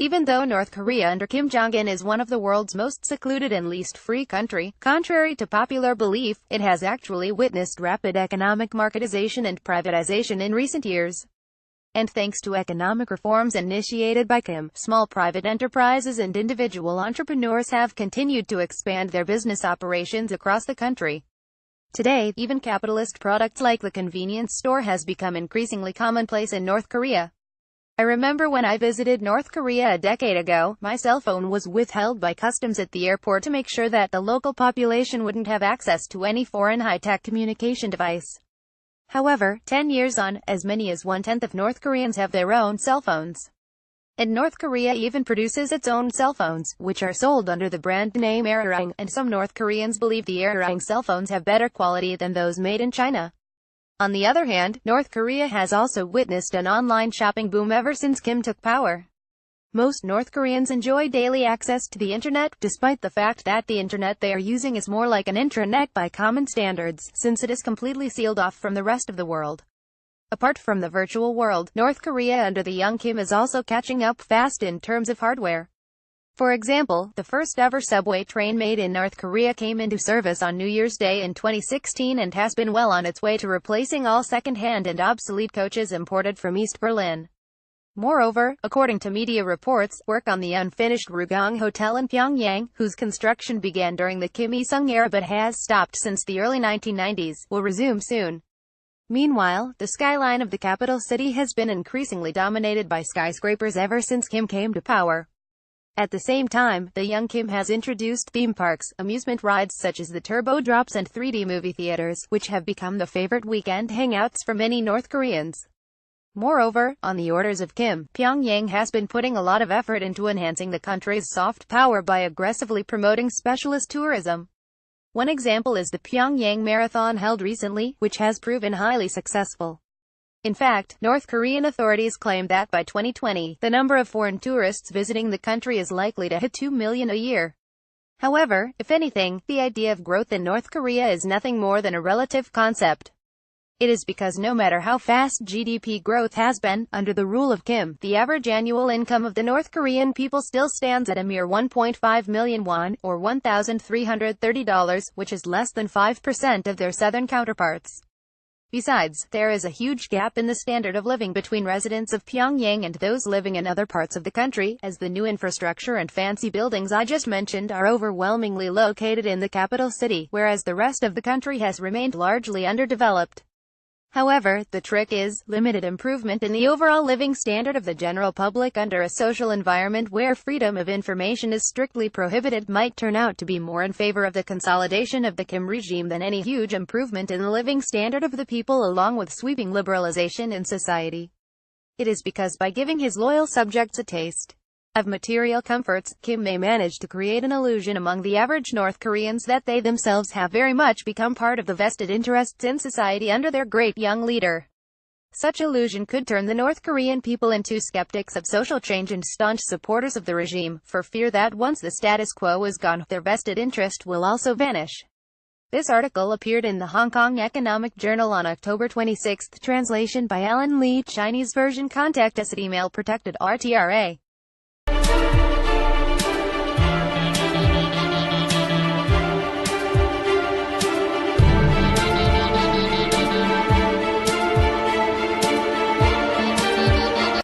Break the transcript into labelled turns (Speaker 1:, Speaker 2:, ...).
Speaker 1: Even though North Korea under Kim Jongun is one of the world's most secluded and least free country, contrary to popular belief, it has actually witnessed rapid economic marketization and privatization in recent years. And thanks to economic reforms initiated by Kim, small private enterprises and individual entrepreneurs have continued to expand their business operations across the country. Today, even capitalist products like the convenience store has become increasingly commonplace in North Korea. I remember when I visited North Korea a decade ago, my cell phone was withheld by customs at the airport to make sure that the local population wouldn't have access to any foreign high-tech communication device. However, 10 years on, as many as 1/10 of North Koreans have their own cell phones. And North Korea even produces its own cell phones, which are sold under the brand name Arirang, and some North Koreans believe the Arirang cell phones have better quality than those made in China. On the other hand, North Korea has also witnessed an online shopping boom ever since Kim took power. Most North Koreans enjoy daily access to the internet, despite the fact that the internet they are using is more like an intranet by common standards, since it is completely sealed off from the rest of the world. Apart from the virtual world, North Korea under the young Kim is also catching up fast in terms of hardware. For example, the first ever subway train made in North Korea came into service on New Year's Day in 2016 and has been well on its way to replacing all second-hand and obsolete coaches imported from East Berlin. Moreover, according to media reports, work on the unfinished Rugang Hotel in Pyongyang, whose construction began during the Kim Il-sung era but has stopped since the early 1990s, will resume soon. Meanwhile, the skyline of the capital city has been increasingly dominated by skyscrapers ever since Kim came to power. At the same time, the young Kim has introduced theme parks, amusement rides such as the Turbo Drops and 3D movie theaters, which have become the favorite weekend hangouts for many North Koreans. Moreover, on the orders of Kim, Pyongyang has been putting a lot of effort into enhancing the country's soft power by aggressively promoting specialist tourism. One example is the Pyongyang Marathon held recently, which has proven highly successful. In fact, North Korean authorities claim that by 2020, the number of foreign tourists visiting the country is likely to hit 2 million a year. However, if anything, the idea of growth in North Korea is nothing more than a relative concept. It is because no matter how fast GDP growth has been, under the rule of Kim, the average annual income of the North Korean people still stands at a mere 1.5 million won, or $1,330, which is less than 5% of their southern counterparts. Besides, there is a huge gap in the standard of living between residents of Pyongyang and those living in other parts of the country, as the new infrastructure and fancy buildings I just mentioned are overwhelmingly located in the capital city, whereas the rest of the country has remained largely underdeveloped. However, the trick is, limited improvement in the overall living standard of the general public under a social environment where freedom of information is strictly prohibited might turn out to be more in favor of the consolidation of the Kim regime than any huge improvement in the living standard of the people along with sweeping liberalization in society. It is because by giving his loyal subjects a taste of material comforts, Kim may manage to create an illusion among the average North Koreans that they themselves have very much become part of the vested interests in society under their great young leader. Such illusion could turn the North Korean people into skeptics of social change and staunch supporters of the regime, for fear that once the status quo is gone, their vested interest will also vanish. This article appeared in the Hong Kong Economic Journal on October 26. Translation by Alan Lee. Chinese version. Contact us at email protected@rtra.